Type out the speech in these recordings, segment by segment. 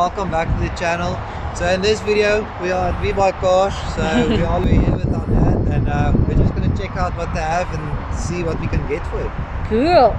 welcome back to the channel. So in this video we are at LiQWYD Cars, so we are here with our dad, and we're just going to check out what they have and see what we can get for it. Cool.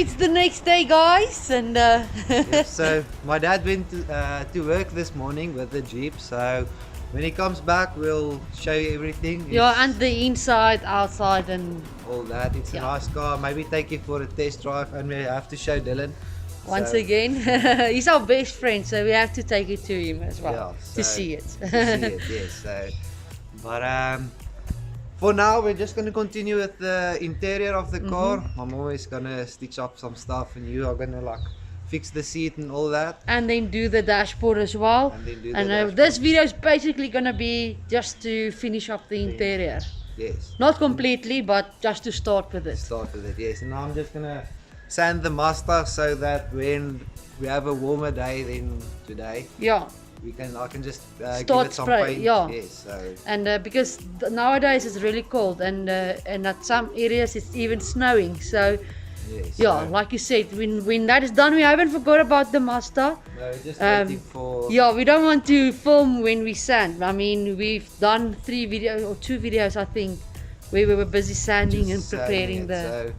It's the next day, guys, and So my dad went to work this morning with the Jeep, so when he comes back we'll show you everything. yeah, and the inside, outside, and all that. It's a nice car. Maybe take you for a test drive, and we have to show Dylan. Once again, he's our best friend, so we have to take it to him as well, Yeah, to see it. To see it, yes. So, but for now we're just going to continue with the interior of the car. I'm always going to stitch up some stuff, and you are going to like fix the seat and all that, And then do the dashboard as well. and then do the And dashboard. this video is basically gonna be just to finish up the interior. Yes, Not completely, but just to start with it. start with it. Yes, and now I'm just going to sand the Mazda so that when we have a warmer day than today, Yeah. I can just give Start it some spray, paint. yeah. Yes, so And because nowadays it's really cold, and at some areas it's even snowing. So yes. yeah, So, like you said, when that is done, we haven't forgot about the Mazda. no, we're just waiting for. Yeah, we don't want to film when we sand. I mean, we've done 3 videos or 2 videos, I think, where we were busy sanding and Just preparing sanding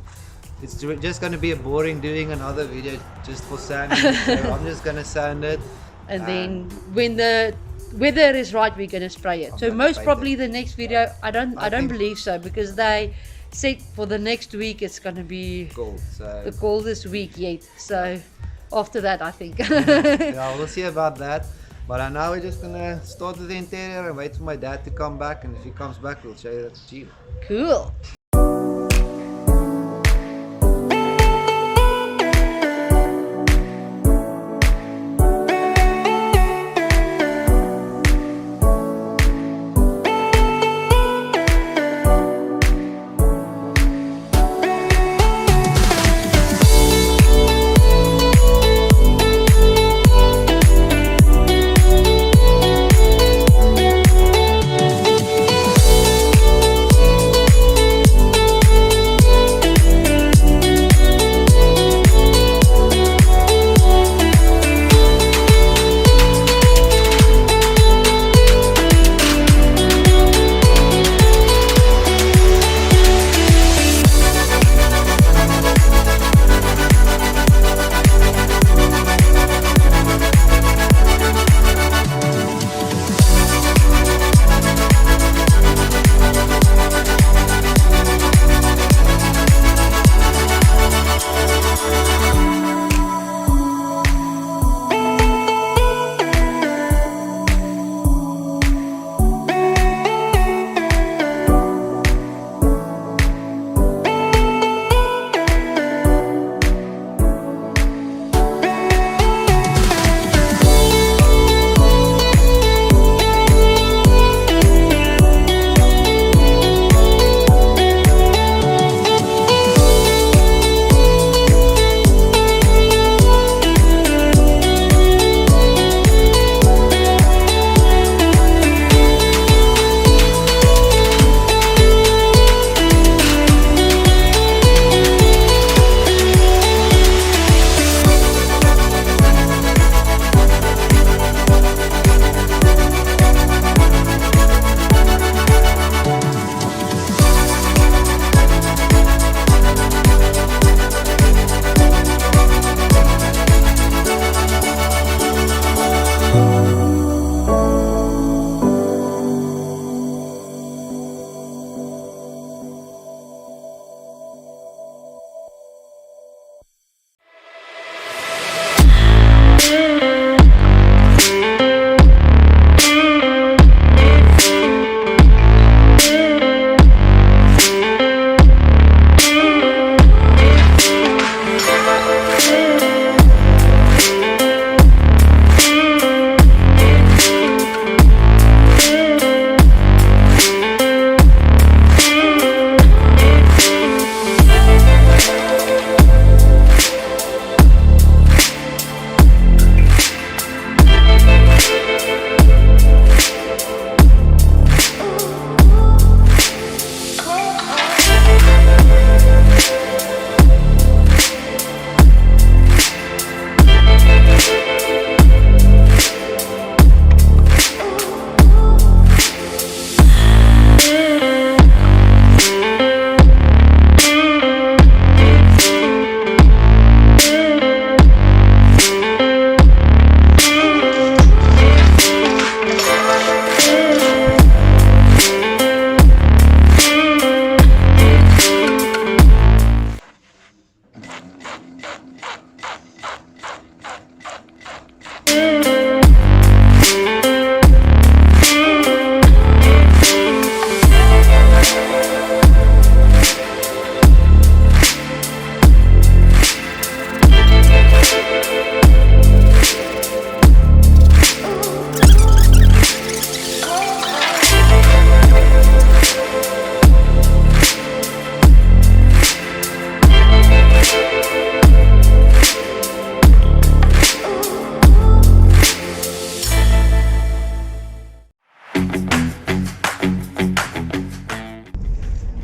it, so it's just going to be a boring doing another video just for sanding. So I'm just going to sand it, and then when the weather is right, we're gonna spray it. So gonna most paint probably the next video, I don't think- believe so, because they said for the next week it's gonna be cold. So the coldest week yet. So after that, I think. yeah, we'll see about that. But now we're just going to start with the interior and wait for my dad to come back, and if he comes back we'll show you the Jeep. Cool.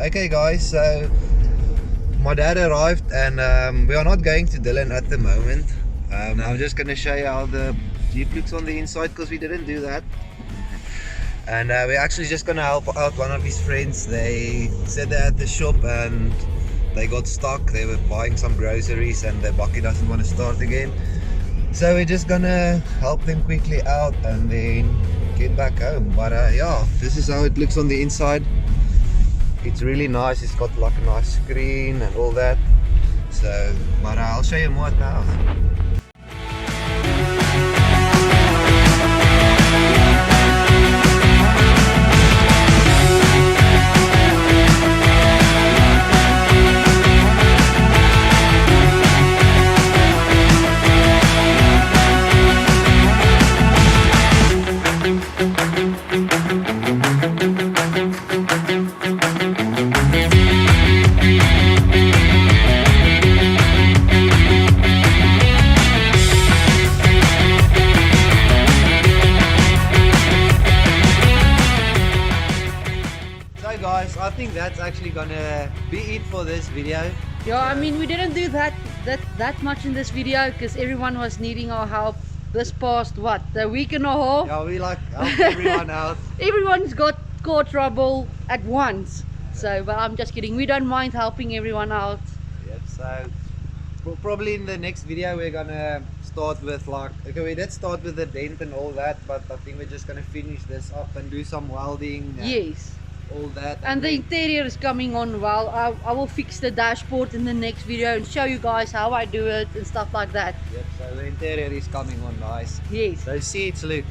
Okay guys, so my dad arrived and we are not going to Dylan at the moment. I'm just going to show you how the Jeep looks on the inside because we didn't do that. And we're actually just going to help out one of his friends. They said they're at the shop and they got stuck. They were buying some groceries and the bucket doesn't want to start again. So we're just going to help them quickly out and then get back home. But yeah, this is how it looks on the inside. It's really nice. It's got like a nice screen and all that. So, but I'll show you more at the house. Guys, I think that's actually gonna be it for this video. Yeah, I mean, we didn't do that much in this video because everyone was needing our help this past what, a week and a half. Yeah, we like helped everyone out. Everyone's got caught trouble at once. So, but I'm just kidding. We don't mind helping everyone out. Yep. So probably in the next video we're gonna start with like, okay, we did start with the dent and all that, but I think we're just gonna finish this up and do some welding. Yes. All that, and the interior is coming on well. I will fix the dashboard in the next video and show you guys how I do it and stuff like that. Yep, so the interior is coming on nice. Yes. Those seats look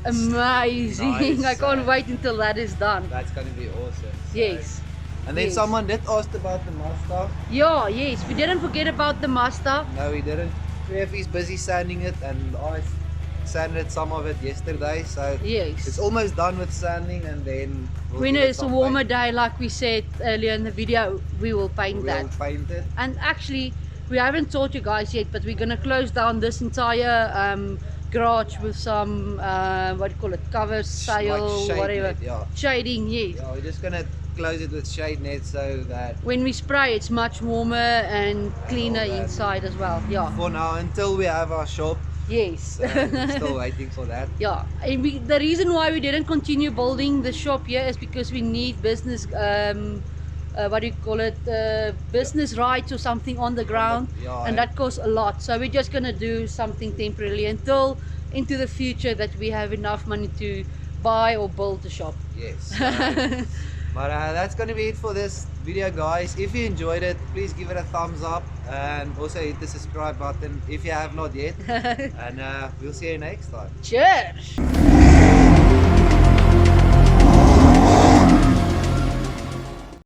amazing. Nice. I can't wait until that is done. That's going to be awesome. So. Yes. And then yes. Someone did ask about the Mazda. Yeah, yes. We didn't forget about the Mazda. No, we didn't. He's busy sanding it and I sanded some of it yesterday, so yes, it's almost done with sanding, and then when it's a warmer day, like we said earlier in the video, we will paint that. Paint it. And actually, we haven't told you guys yet, but we're gonna close down this entire garage with some what do you call it, covers, sail, like whatever, net, yeah. Shading. Yes. Yeah, we're just gonna close it with shade net so that when we spray, it's much warmer and cleaner inside as well. Yeah. For now, until we have our shop. Yes. We're still waiting for that. Yeah, and the reason why we didn't continue building the shop here is because we need business what do you call it, business rights or something on the ground, and that costs a lot. So we're just gonna do something temporarily until into the future that we have enough money to buy or build the shop. Yes. But that's going to be it for this video, guys. If you enjoyed it, please give it a thumbs up and also hit the subscribe button if you have not yet. And we'll see you next time. Cheers.